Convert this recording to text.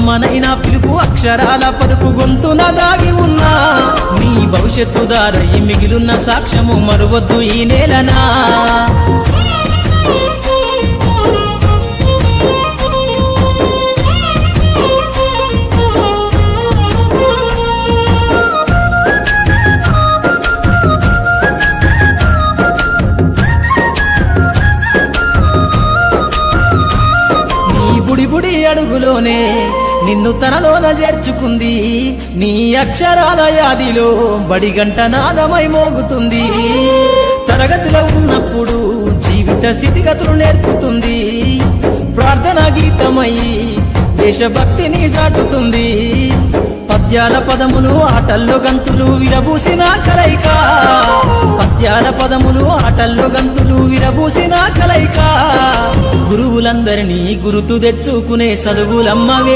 కమ్మనైన పిలుపు అక్షరాల పలుకు గొంతున దాగి ఉన్నా నీ భవిష్యత్తు దారై మిగిలున్న సాక్ష్యము మరువద్దు ఈ నేలనా బుడి అడుగులోనే నిన్ను తనలోన చేర్చుకుంది నీ అక్షరాల యాదిలో బడిగంట నాదమై మోగుతుంది తరగతిలో ఉన్నప్పుడు జీవిత స్థితిగతులు నేర్పుతుంది ప్రార్థన గీతమై దేశభక్తిని చాటుతుంది పద్యాల పదములు ఆటల్లో గంతులు విరబూసిన కలయిక పద్యాల పదములు ఆటల్లో గంతులు విరబూసిన కలయిక గురువులందరినీ గురుతు తెచ్చుకునే చదువులమ్మవే